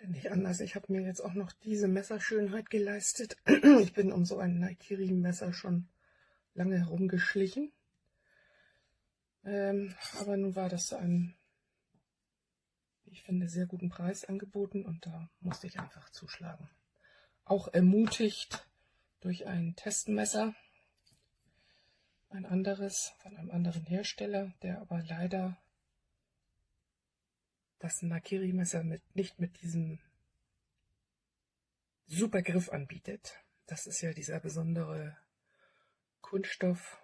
nicht anders. Ich habe mir jetzt auch noch diese Messerschönheit geleistet. Ich bin um so ein Naikiri-Messer schon lange herumgeschlichen. Aber nun war das zu einem, wie ich finde, sehr guten Preis angeboten und da musste ich einfach zuschlagen. Auch ermutigt durch ein Testmesser, ein anderes von einem anderen Hersteller, der aber leider das Naikiri-Messer nicht mit diesem super Griff anbietet. Das ist ja dieser besondere Kunststoff,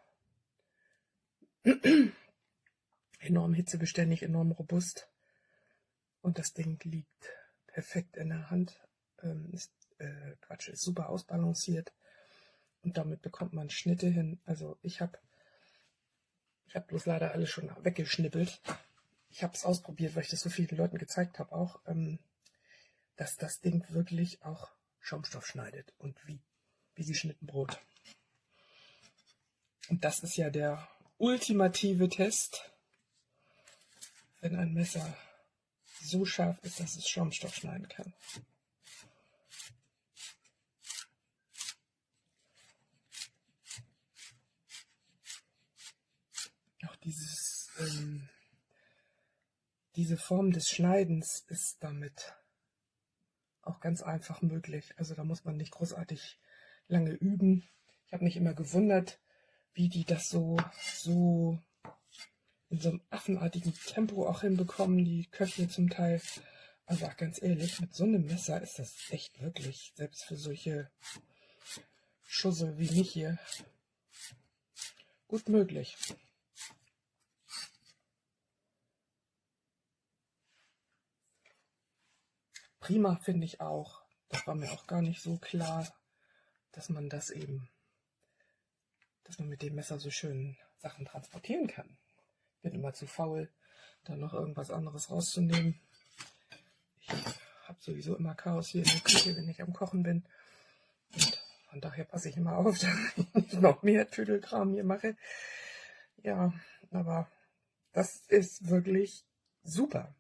enorm hitzebeständig, enorm robust und das Ding liegt perfekt in der Hand, ist super ausbalanciert und damit bekommt man Schnitte hin. Also ich hab bloß leider alles schon weggeschnippelt. Ich habe es ausprobiert, weil ich das so vielen Leuten gezeigt habe auch, dass das Ding wirklich auch Schaumstoff schneidet und wie geschnitten Brot. Und das ist ja der ultimative Test, wenn ein Messer so scharf ist, dass es Schaumstoff schneiden kann. Auch diese Form des Schneidens ist damit auch ganz einfach möglich. Also da muss man nicht großartig lange üben. Ich habe mich immer gewundert, wie die das so in so einem affenartigen Tempo auch hinbekommen, die Köche zum Teil. Aber ganz ehrlich, mit so einem Messer ist das echt wirklich, selbst für solche Schussel wie mich hier, gut möglich. Prima finde ich auch, das war mir auch gar nicht so klar, dass man mit dem Messer so schön Sachen transportieren kann. Ich bin immer zu faul, da noch irgendwas anderes rauszunehmen. Ich habe sowieso immer Chaos hier in der Küche, wenn ich am Kochen bin. Und von daher passe ich immer auf, dass ich nicht noch mehr Tüdelkram hier mache. Ja, aber das ist wirklich super.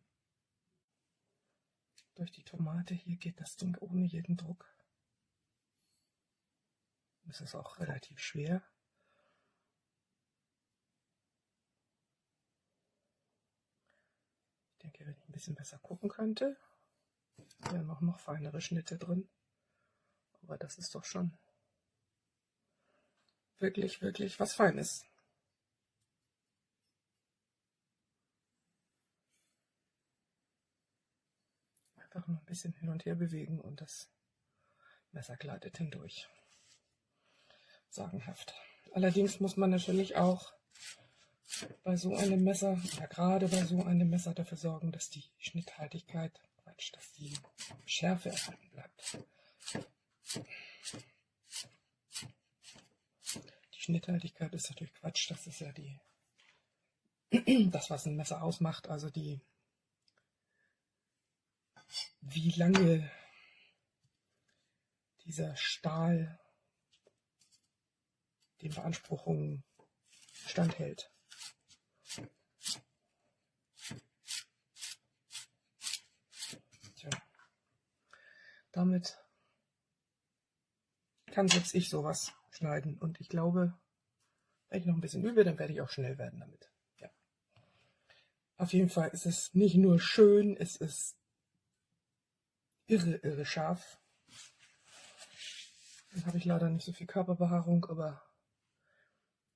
Durch die Tomate hier geht das Ding ohne jeden Druck. Es ist auch relativ schwer. Ich denke, wenn ich ein bisschen besser gucken könnte, wären noch feinere Schnitte drin. Aber das ist doch schon wirklich, wirklich was Feines. Einfach nur ein bisschen hin und her bewegen und das Messer gleitet hindurch. Sagenhaft. Allerdings muss man natürlich auch bei so einem Messer, oder gerade bei so einem Messer, dafür sorgen, dass die Schnitthaltigkeit, dass die Schärfe erhalten bleibt. Die Schnitthaltigkeit ist natürlich Quatsch, das ist ja das, was ein Messer ausmacht, also wie lange dieser Stahl den Beanspruchungen standhält. Tja, damit kann selbst ich sowas schneiden und ich glaube, wenn ich noch ein bisschen übe, dann werde ich auch schnell werden damit. Ja. Auf jeden Fall ist es nicht nur schön, es ist irre scharf. Dann habe ich leider nicht so viel Körperbehaarung, aber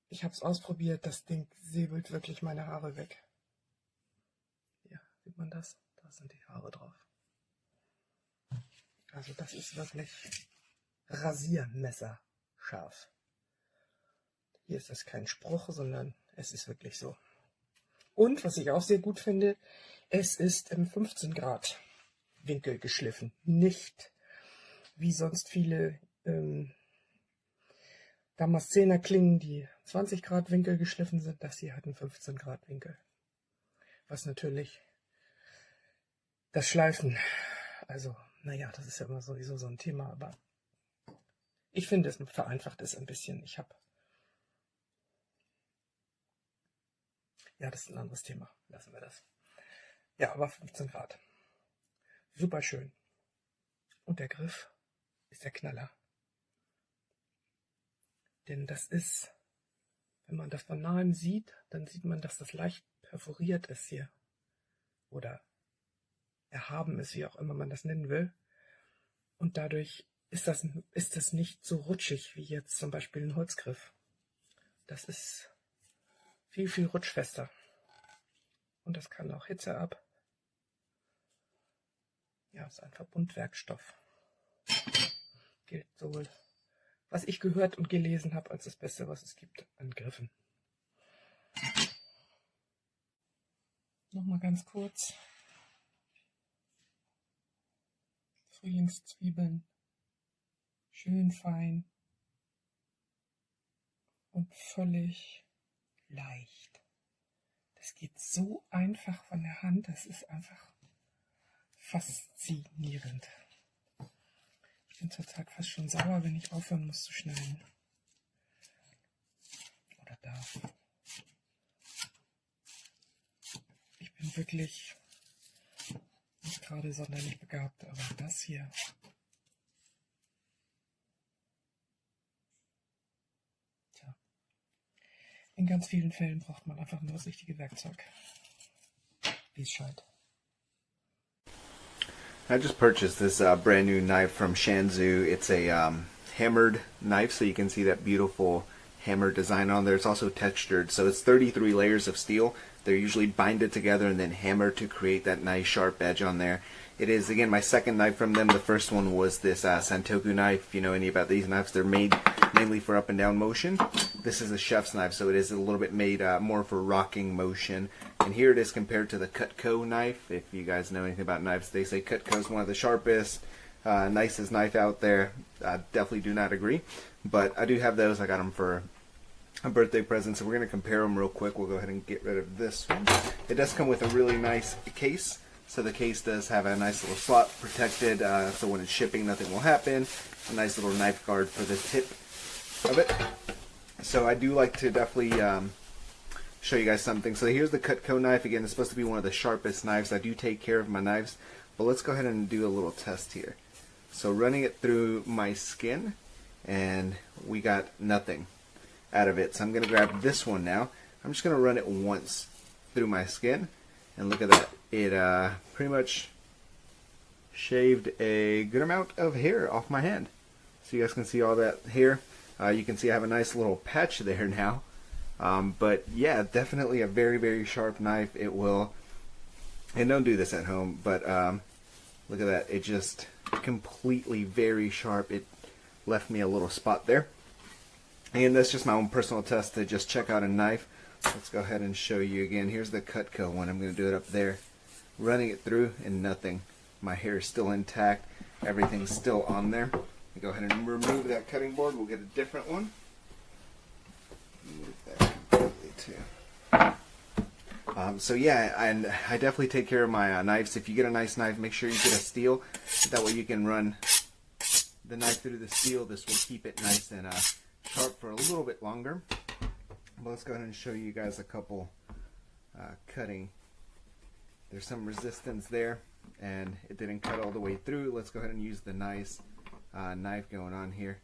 ich habe es ausprobiert. Das Ding säbelt wirklich meine Haare weg. Hier, sieht man das? Da sind die Haare drauf. Also das ist wirklich Rasiermesser scharf. Hier ist das kein Spruch, sondern es ist wirklich so. Und was ich auch sehr gut finde, es ist im 15 Grad Winkel geschliffen. Nicht wie sonst viele Damaszener Klingen, die 20 Grad Winkel geschliffen sind. Das hier hat einen 15 Grad Winkel. Was natürlich das Schleifen, also naja, das ist ja immer sowieso so ein Thema, aber ich finde, es vereinfacht es ein bisschen. Ja, das ist ein anderes Thema. Lassen wir das. Ja, aber 15 Grad. Super schön. Und der Griff ist der Knaller. Denn das ist, wenn man das von nahem sieht, dann sieht man, dass das leicht perforiert ist hier. Oder erhaben ist, wie auch immer man das nennen will. Und dadurch ist das nicht so rutschig wie jetzt zum Beispiel ein Holzgriff. Das ist viel, viel rutschfester. Und das kann auch Hitze ab. Ja, ist ein Verbundwerkstoff. Gilt sowohl, was ich gehört und gelesen habe, als das Beste, was es gibt an Griffen. Nochmal ganz kurz. Frühlingszwiebeln. Schön fein. Und völlig leicht. Das geht so einfach von der Hand. Das ist einfach faszinierend. Ich bin zurzeit fast schon sauer, wenn ich aufhören muss zu schneiden. Oder darf. Ich bin wirklich nicht gerade sonderlich begabt, aber das hier. Tja. In ganz vielen Fällen braucht man einfach nur das richtige Werkzeug. Wie es scheint. I just purchased this brand new knife from Shanzu. It's a hammered knife, so you can see that beautiful hammer design on there. It's also textured, so it's 33 layers of steel. They're usually binded together and then hammered to create that nice sharp edge on there. It is, again, my second knife from them. The first one was this Santoku knife. If you know any about these knives, they're made mainly for up and down motion. This is a chef's knife, so it is a little bit made more for rocking motion. And here it is compared to the Cutco knife. If you guys know anything about knives, they say Cutco is one of the sharpest, nicest knife out there. I definitely do not agree, but I do have those. I got them for a birthday present, so we're going to compare them real quick. We'll go ahead and get rid of this one. It does come with a really nice case, so the case does have a nice little slot protected, so when it's shipping nothing will happen. A nice little knife guard for the tip of it. So I do like to definitely show you guys something. So here's the Cutco knife. Again, it's supposed to be one of the sharpest knives. I do take care of my knives, but let's go ahead and do a little test here. So running it through my skin, and we got nothing out of it. So I'm going to grab this one now. I'm just going to run it once through my skin, and look at that. It pretty much shaved a good amount of hair off my hand. So you guys can see all that hair. You can see I have a nice little patch there now. But yeah, definitely a very, very sharp knife. It will, and don't do this at home, but look at that. It just completely very sharp. It left me a little spot there. And that's just my own personal test to just check out a knife. Let's go ahead and show you again. Here's the Cutco one. I'm going to do it up there. Running it through and nothing. My hair is still intact. Everything's still on there. Go ahead and remove that cutting board. We'll get a different one. Move that completely too. So yeah, and I definitely take care of my knives. If you get a nice knife, make sure you get a steel. That way you can run the knife through the steel. This will keep it nice and sharp for a little bit longer. But let's go ahead and show you guys a couple cutting. There's some resistance there, and it didn't cut all the way through. Let's go ahead and use the nice knife going on here.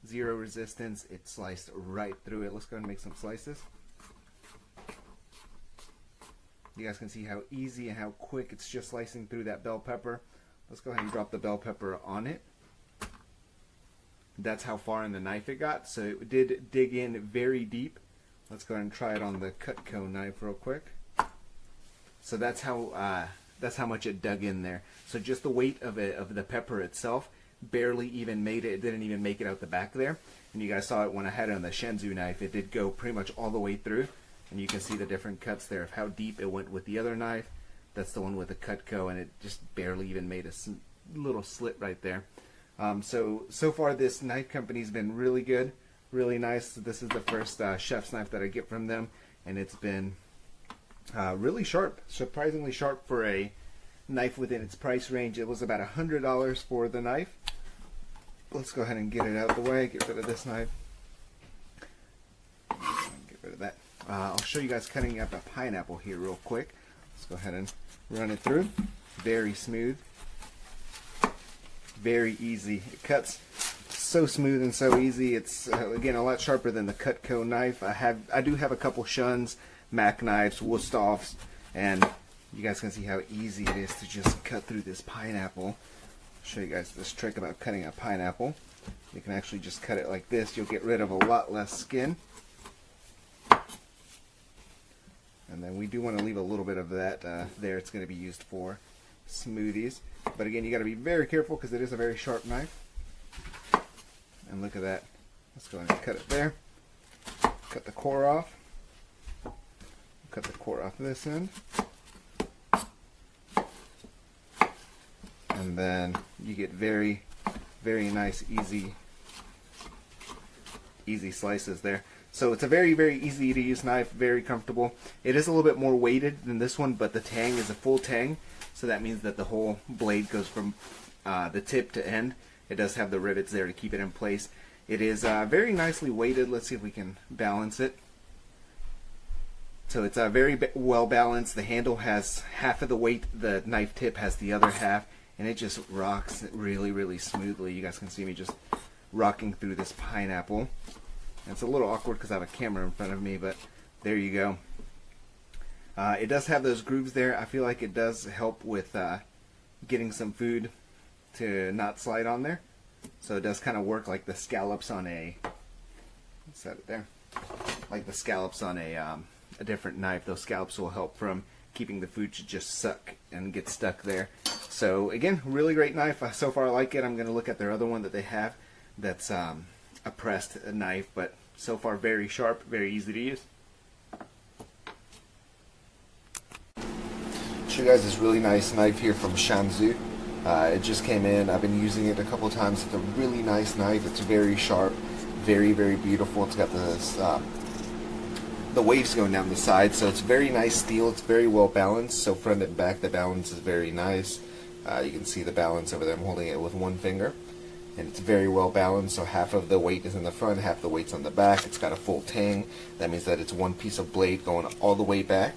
Zero resistance. It sliced right through it. Let's go ahead and make some slices. You guys can see how easy and how quick it's just slicing through that bell pepper. Let's go ahead and drop the bell pepper on it. That's how far in the knife it got. So it did dig in very deep. Let's go ahead and try it on the Cutco knife real quick. So that's how much it dug in there. So just the weight of the pepper itself barely even made it. It didn't even make it out the back there. And you guys saw it when I had it on the Shanzu knife. It did go pretty much all the way through. And you can see the different cuts there of how deep it went with the other knife. That's the one with the Cutco, and it just barely even made a little slit right there. So far this knife company's been really good, really nice. This is the first chef's knife that I get from them, and it's been really sharp, surprisingly sharp for a knife within its price range. It was about $100 for the knife. Let's go ahead and get it out of the way, get rid of this knife. Get rid of that. I'll show you guys cutting up a pineapple here real quick. Let's go ahead and run it through. Very smooth. very easy. It cuts so smooth and so easy. It's again a lot sharper than the Cutco knife. I do have a couple SHANs, Mac knives, Wusthoffs, and you guys can see how easy it is to just cut through this pineapple. I'll show you guys this trick about cutting a pineapple. You can actually just cut it like this. You'll get rid of a lot less skin. And then we do want to leave a little bit of that there. It's going to be used for smoothies. But again, you got to be very careful because it is a very sharp knife. And look at that. Let's go ahead and cut it there. Cut the core off. Cut the core off this end. And then you get very, very nice, easy slices there. So it's a very, very easy to use knife, very comfortable. It is a little bit more weighted than this one, but the tang is a full tang. So that means that the whole blade goes from the tip to end. It does have the rivets there to keep it in place. It is very nicely weighted. Let's see if we can balance it. So it's very well balanced. The handle has half of the weight, the knife tip has the other half, and it just rocks really, really smoothly. You guys can see me just rocking through this pineapple. And it's a little awkward because I have a camera in front of me, but there you go. It does have those grooves there. I feel like it does help with getting some food to not slide on there. So it does kind of work like the scallops on a, set it there, like the scallops on a different knife. Those scallops will help from keeping the food to just suck and get stuck there. So again, really great knife. So far I like it. I'm going to look at their other one that they have that's a pressed knife, but so far very sharp, very easy to use. Show you guys this really nice knife here from Shanzu. It just came in. I've been using it a couple times. It's a really nice knife. It's very sharp, very, very beautiful. It's got this the waves going down the side, so it's very nice steel. It's very well balanced, so front and back the balance is very nice. You can see the balance over there. I'm holding it with one finger, and it's very well balanced, so half of the weight is in the front, half the weight's on the back. It's got a full tang. That means that it's one piece of blade going all the way back.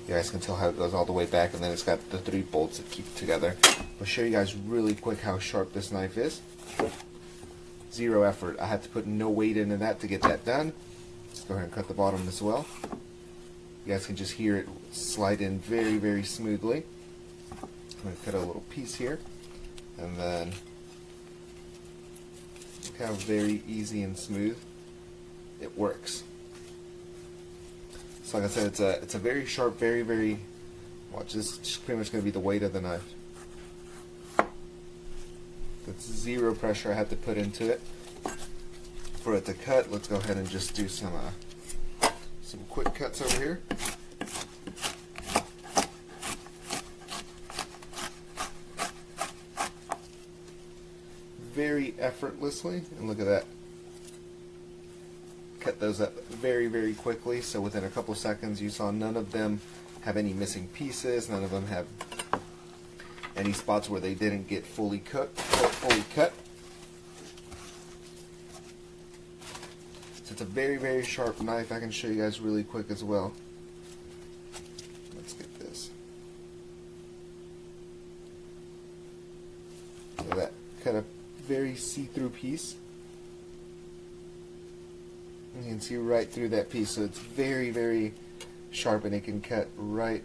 You guys can tell how it goes all the way back, and then it's got the 3 bolts that keep it together. I'll show you guys really quick how sharp this knife is. Zero effort. I had to put no weight into that to get that done. Let's go ahead and cut the bottom as well. You guys can just hear it slide in very, very smoothly. I'm going to cut a little piece here, and then look how very easy and smooth it works. So like I said, it's a very sharp, very, very, watch, this is pretty much going to be the weight of the knife. That's zero pressure I had to put into it for it to cut. Let's go ahead and just do some quick cuts over here. Very effortlessly, and look at that. Cut those up very, very quickly, so within a couple seconds you saw none of them have any missing pieces, none of them have any spots where they didn't get fully cooked or fully cut. So it's a very, very sharp knife. I can show you guys really quick as well. Let's get this. So that cut a very see-through piece. You can see right through that piece, so it's very, very sharp, and it can cut right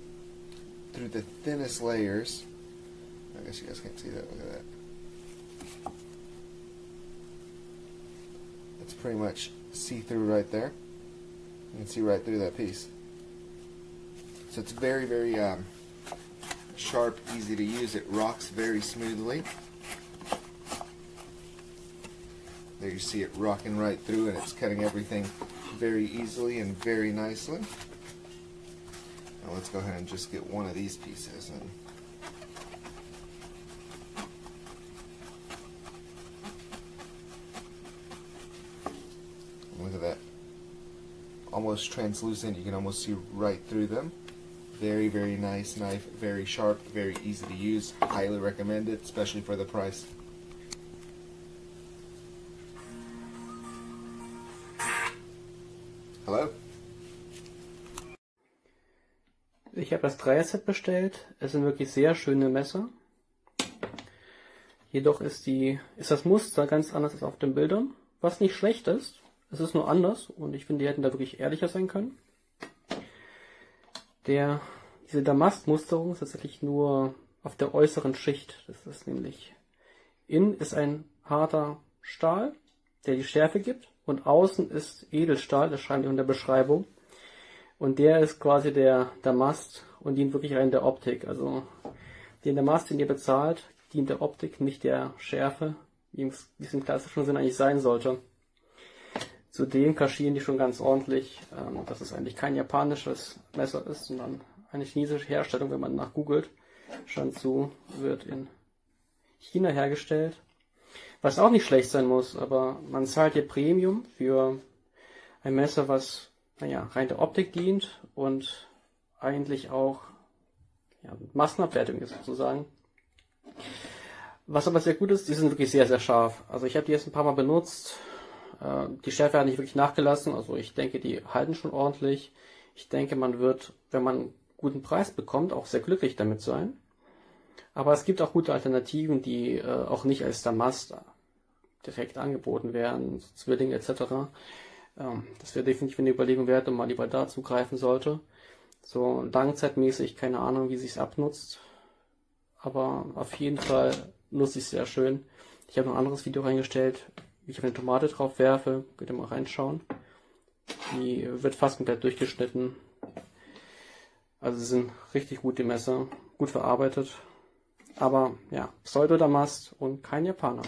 through the thinnest layers. I guess you guys can't see that. Look at that. It's pretty much see-through right there. You can see right through that piece. So it's very, very sharp, easy to use. It rocks very smoothly. There you see it rocking right through, and it's cutting everything very easily and very nicely. Now let's go ahead and just get one of these pieces. And look at that. Almost translucent. You can almost see right through them. Very, very nice knife. Very sharp. Very easy to use. Highly recommend it, especially for the price. Hello? Ich habe das Dreier-Set bestellt. Es sind wirklich sehr schöne Messer. Jedoch ist das Muster ganz anders als auf den Bildern, was nicht schlecht ist. Es ist nur anders und ich finde, die hätten da wirklich ehrlicher sein können. Diese Damastmusterung ist tatsächlich nur auf der äußeren Schicht. Das ist nämlich, innen ist ein harter Stahl, der die Schärfe gibt, und außen ist Edelstahl, das schreiben wir in der Beschreibung. Und der ist quasi der Damast und dient wirklich rein der Optik. Also den Damast, den ihr bezahlt, dient der Optik, nicht der Schärfe, wie es im klassischen Sinn eigentlich sein sollte. Zudem kaschieren die schon ganz ordentlich, dass es eigentlich kein japanisches Messer ist, sondern eine chinesische Herstellung, wenn man nachgoogelt. Shanzu wird in China hergestellt. Was auch nicht schlecht sein muss, aber man zahlt hier Premium für ein Messer, was rein der Optik dient und eigentlich auch Massenabfertigung ist sozusagen. Was aber sehr gut ist, die sind wirklich sehr, sehr scharf. Also ich habe die jetzt ein paar Mal benutzt. Die Schärfe hat nicht wirklich nachgelassen. Also ich denke, die halten schon ordentlich. Ich denke, man wird, wenn man einen guten Preis bekommt, auch sehr glücklich damit sein. Aber es gibt auch gute Alternativen, die auch nicht als Damast direkt angeboten werden, Zwillinge etc. Das wäre definitiv eine Überlegung wert, und man lieber da zugreifen sollte. So langzeitmäßig, keine Ahnung, wie sich es abnutzt. Aber auf jeden Fall nutze ich es sehr schön. Ich habe noch ein anderes Video reingestellt, wie ich eine Tomate drauf werfe. Könnt ihr mal reinschauen. Die wird fast komplett durchgeschnitten. Also sie sind richtig gut, die Messer. Gut verarbeitet. Aber ja, Pseudodamast und kein Japaner.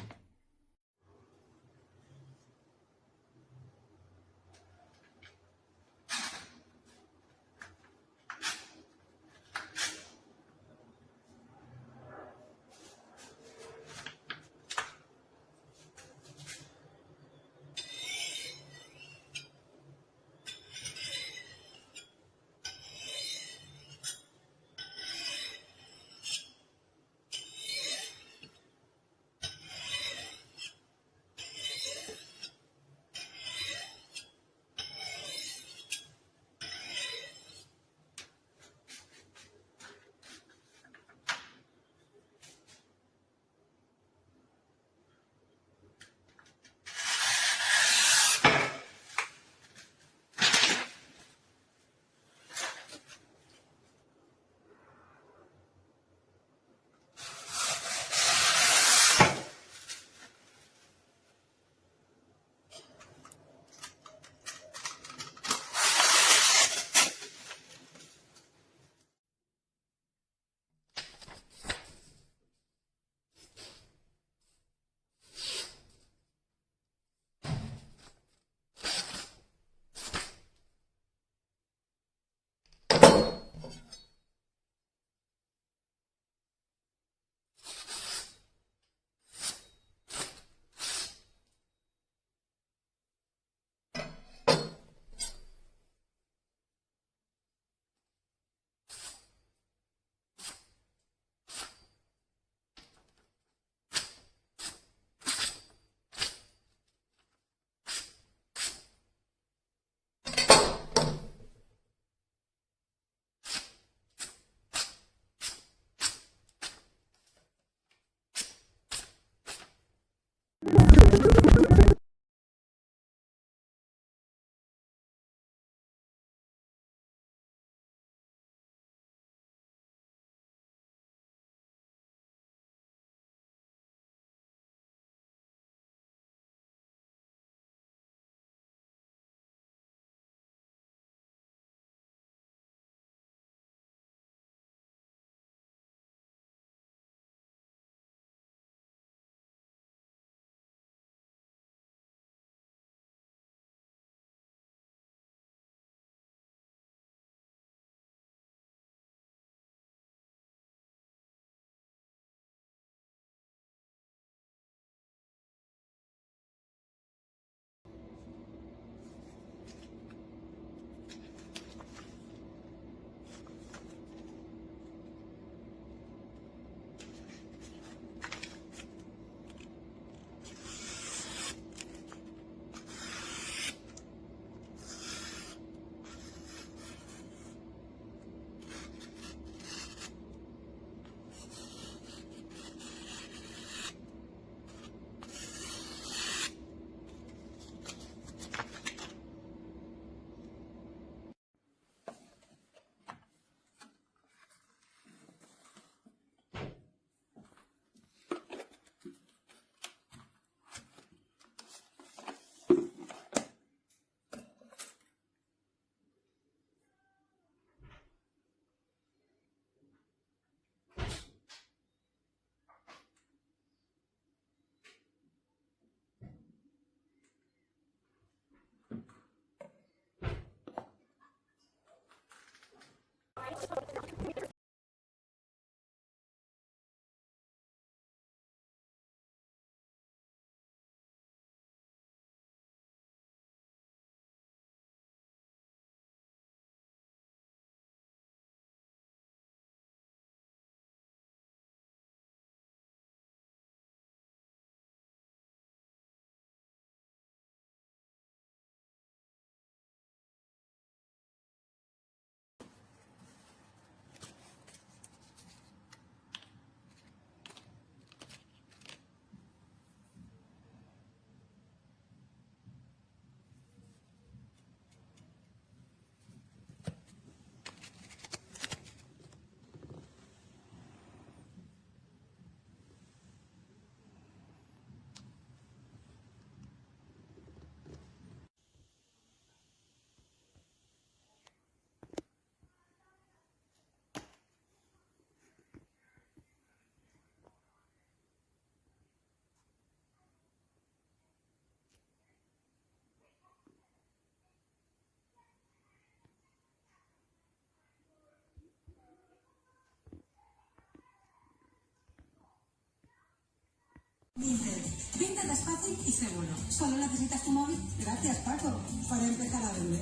Vinted es fácil y seguro. Solo necesitas tu móvil. Gracias, Paco, para empezar a vender.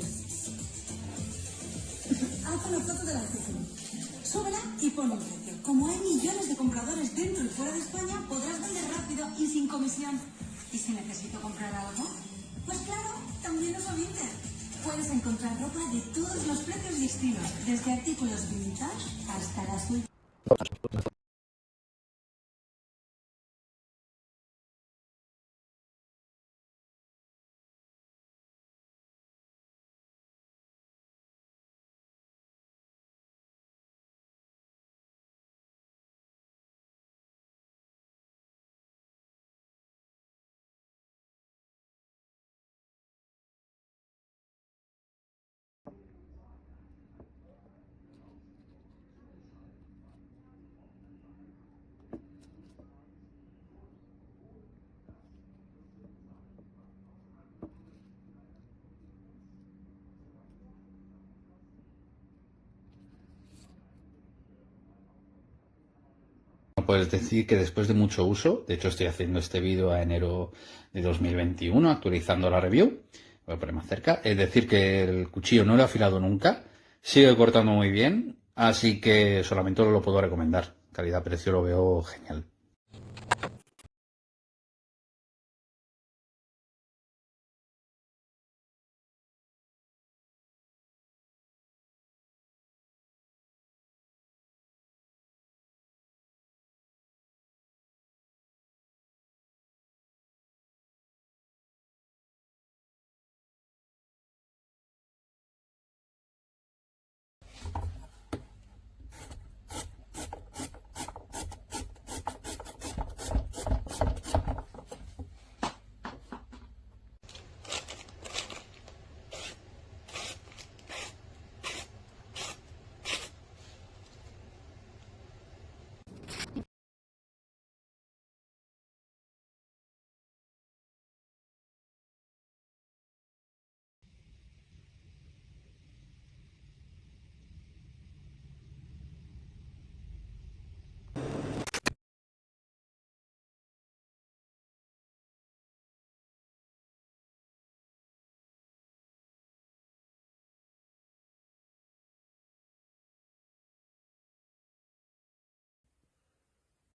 Haz una foto del artículo. Súbela y pon un precio. Como hay millones de compradores dentro y fuera de España, podrás vender rápido y sin comisión. ¿Y si necesito comprar algo? Pues claro, también uso Vinted. Puedes encontrar ropa de todos los precios y estilos, desde artículos vintage hasta las últimas. Pues decir que después de mucho uso, de hecho estoy haciendo este vídeo a enero de 2021, actualizando la review, voy a poner más cerca, es decir que el cuchillo no lo he afilado nunca, sigue cortando muy bien, así que solamente lo puedo recomendar, calidad-precio lo veo genial.